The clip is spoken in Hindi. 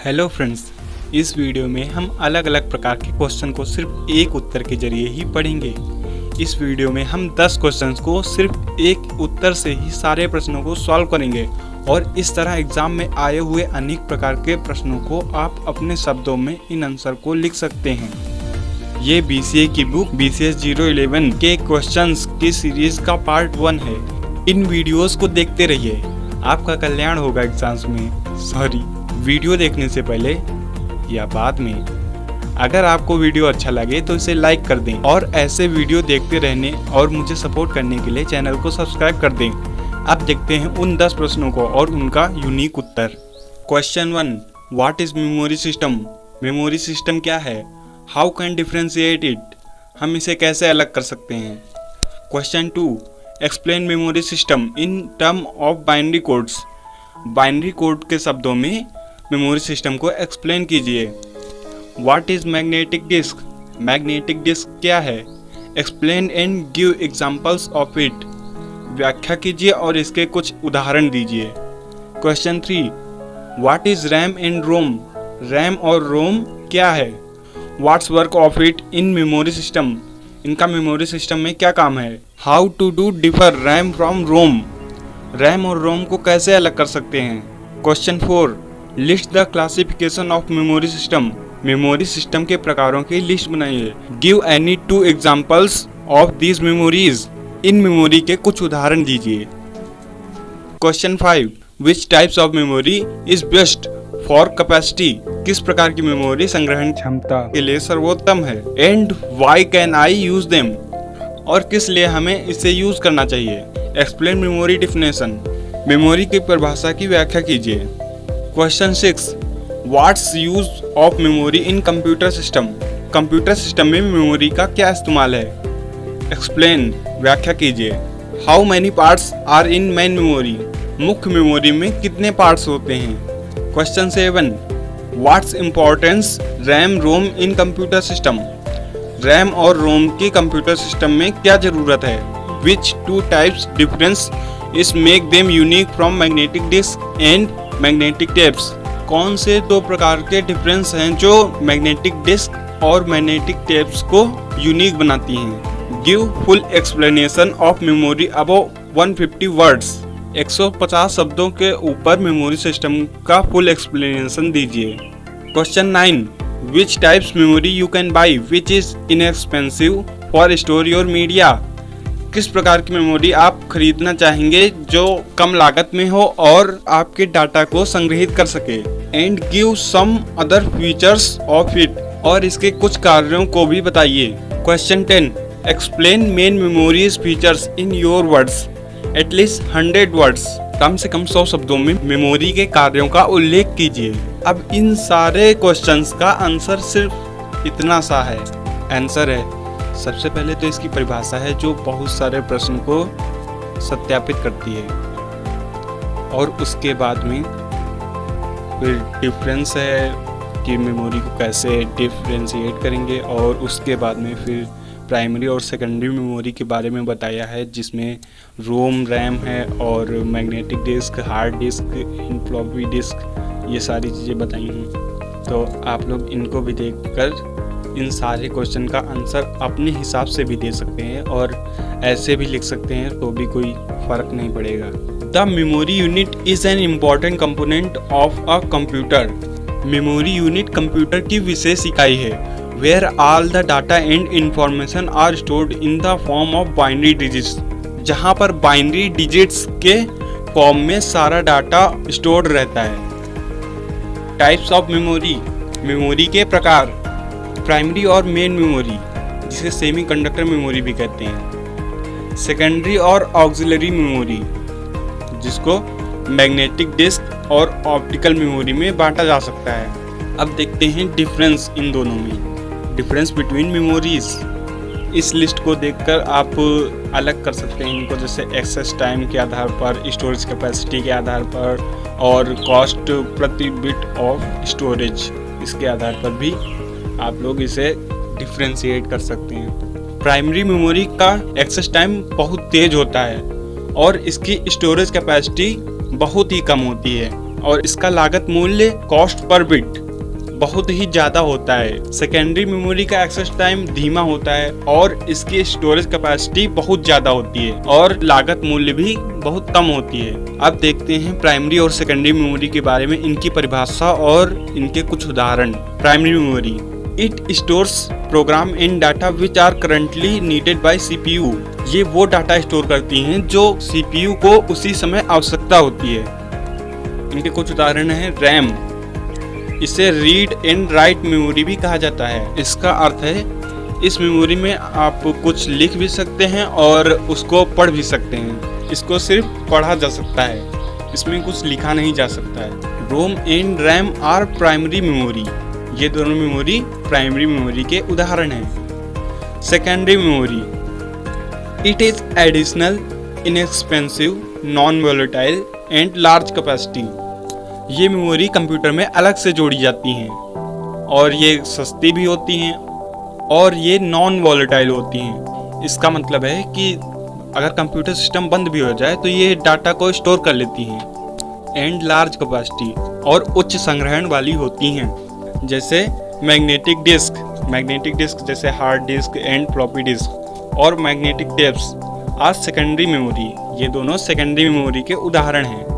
हेलो फ्रेंड्स, इस वीडियो में हम अलग अलग प्रकार के क्वेश्चन को सिर्फ एक उत्तर के जरिए ही पढ़ेंगे। इस वीडियो में हम 10 क्वेश्चंस को सिर्फ एक उत्तर से ही सारे प्रश्नों को सॉल्व करेंगे और इस तरह एग्जाम में आए हुए अनेक प्रकार के प्रश्नों को आप अपने शब्दों में इन आंसर को लिख सकते हैं। ये BCA की बुक BCS 011 के क्वेश्चंस की सीरीज का पार्ट 1 है। इन वीडियोस को देखते रहिए, आपका कल्याण होगा एग्जाम्स में। वीडियो देखने से पहले या बाद में अगर आपको वीडियो अच्छा लगे तो इसे लाइक कर दें और ऐसे वीडियो देखते रहने और मुझे सपोर्ट करने के लिए चैनल को सब्सक्राइब कर दें। अब देखते हैं उन 10 प्रश्नों को और उनका unique Uttar. Question 1, what is memory system? Memory system क्या है? How can differentiate it? हम इसे कैसे अलग कर सकते हैं? Question 2, explain memory system in term of binary codes. Binary code के शब्दों में मेमोरी सिस्टम को एक्सप्लेन कीजिए। What is magnetic disk? Magnetic disk क्या है? Explain and give examples of it. व्याख्या कीजिए और इसके कुछ उदाहरण दीजिए। Question 3, what is RAM and ROM? RAM और रोम क्या है? What's work of it in memory system? इनका मेमोरी सिस्टम में क्या काम है? How to do differ RAM from ROM? RAM और रोम को कैसे अलग कर सकते हैं? Question 4, list the classification of memory system. Memory system के प्रकारों की लिस्ट बनाइए। Give any 2 examples of these memories. इन मेमोरी के कुछ उदाहरण दीजिए। Question 5, which types of memory is best for capacity? किस प्रकार की मेमोरी संग्रहण क्षमता के लिए सर्वोत्तम है? And why can I use them? और किस लिए हमें इसे यूज करना चाहिए? Explain memory definition. मेमोरी की परिभाषा की व्याख्या कीजिए। Question 6, what's use of memory in computer system? Computer system में मेमोरी का क्या इस्तेमाल है? एक्सप्लेन, व्याख्या कीजिए। How many parts are in main memory? मुख्य मेमोरी में कितने पार्ट्स होते हैं? Question 7, what's importance RAM ROM in computer system? RAM और रोम की कंप्यूटर सिस्टम में क्या जरूरत है? Which 2 types difference is make them unique from magnetic disk and magnetic tapes? कौन से 2 प्रकार के डिफरेंस हैं जो मैग्नेटिक डिस्क और मैग्नेटिक टेप्स को यूनिक बनाती हैं? Give full explanation of memory above 150 words. 150 शब्दों के ऊपर मेमोरी सिस्टम का फुल एक्सप्लेनेशन दीजिए। Question 9, which types memory you can by which is inexpensive for store your media? किस प्रकार की मेमोरी आप खरीदना चाहेंगे जो कम लागत में हो और आपके डाटा को संग्रहित कर सके? And give some other features of it. और इसके कुछ कार्यों को भी बताइए। Question 10, explain main memories features in your words. At least 100 words. कम से कम 100 शब्दों में मेमोरी के कार्यों का उल्लेख कीजिए। अब इन सारे क्वेश्चंस का आंसर सिर्फ इतना सा है। आंसर है, सबसे पहले तो इसकी परिभाषा है जो बहुत सारे प्रश्न को सत्यापित करती है और उसके बाद में फिर डिफरेंस है कि मेमोरी को कैसे डिफरेंशिएट करेंगे और उसके बाद में फिर प्राइमरी और सेकेंडरी मेमोरी के बारे में बताया है जिसमें रोम रैम है और magnetic disk, hard disk, floppy disk, ये सारी चीज़ें बताई हैं। तो आप लोग इनको भी देखकर इन सारे क्वेश्चन का आंसर अपने हिसाब से भी दे सकते हैं और ऐसे भी लिख सकते हैं तो भी कोई फर्क नहीं पड़ेगा। The memory unit is an important component of a computer. Memory unit computer की विशेष इकाई है where all the data and information are stored in the form of binary digits. जहाँ पर बाइनरी डिजिट्स के फॉर्म में सारा डाटा स्टोर्ड रहता है। Types of memory. मेमोरी के प्रकार, प्राइमरी और मेन मेमोरी जिसे सेमीकंडक्टर मेमोरी भी कहते हैं। सेकेंडरी और ऑक्सिलरी मेमोरी जिसको मैग्नेटिक डिस्क और ऑप्टिकल मेमोरी में बांटा जा सकता है। अब देखते हैं डिफरेंस इन दोनों में। Difference between memories. इस लिस्ट को देखकर आप अलग कर सकते हैं इनको, जैसे एक्सेस टाइम के आधार पर, स्टोरेज कैपेसिटी के आधार पर और कॉस्ट प्रति बिट ऑफ स्टोरेज, इसके आधार पर भी आप लोग इसे डिफरेंशिएट कर सकते हैं। प्राइमरी मेमोरी का एक्सेस टाइम बहुत तेज होता है और इसकी स्टोरेज कैपेसिटी बहुत ही कम होती है। और इसका लागत मूल्य कॉस्ट पर बिट बहुत ही ज़्यादा होता है। सेकेंडरी मेमोरी का एक्सेस टाइम धीमा होता है और इसकी स्टोरेज कैपेसिटी बहुत ज़्यादा होती है और लागत मूल्य भी बहुत कम होती है। अब देखते हैं प्राइमरी और सेकेंडरी मेमोरी के बारे में, इनकी परिभाषा और इनके कुछ उदाहरण। Primary memory, it stores program in data which are currently needed by CPU. ये वो डाटा स्टोर करती हैं जो सीपीयू को उसी समय आवश्यकता होती है। इनके कुछ उदाहरण हैं। रैम, इसे रीड एंड राइट मेमोरी भी कहा जाता है। इसका अर्थ है इस मेमोरी में आप कुछ लिख भी सकते हैं और उसको पढ़ भी सकते हैं। इसको सिर्फ पढ़ा जा सकता है, इसमें कुछ लिखा नहीं जा सकता है। ROM and RAM are primary memory, ये दोनों मेमोरी प्राइमरी मेमोरी के उदाहरण हैं। Secondary memory, it is additional, inexpensive, non volatile and large capacity. ये मेमोरी कंप्यूटर में अलग से जोड़ी जाती हैं और ये सस्ती भी होती हैं और ये नॉन वोलेटाइल होती हैं। इसका मतलब है कि अगर कंप्यूटर सिस्टम बंद भी हो जाए तो ये डाटा को स्टोर कर लेती हैं। एंड लार्ज कैपेसिटी, और उच्च संग्रहण वाली होती हैं, जैसे मैग्नेटिक डिस्क जैसे hard disk and floppy disk और magnetic tapes are secondary memory. ये दोनों सेकेंडरी मेमोरी के उदाहरण हैं।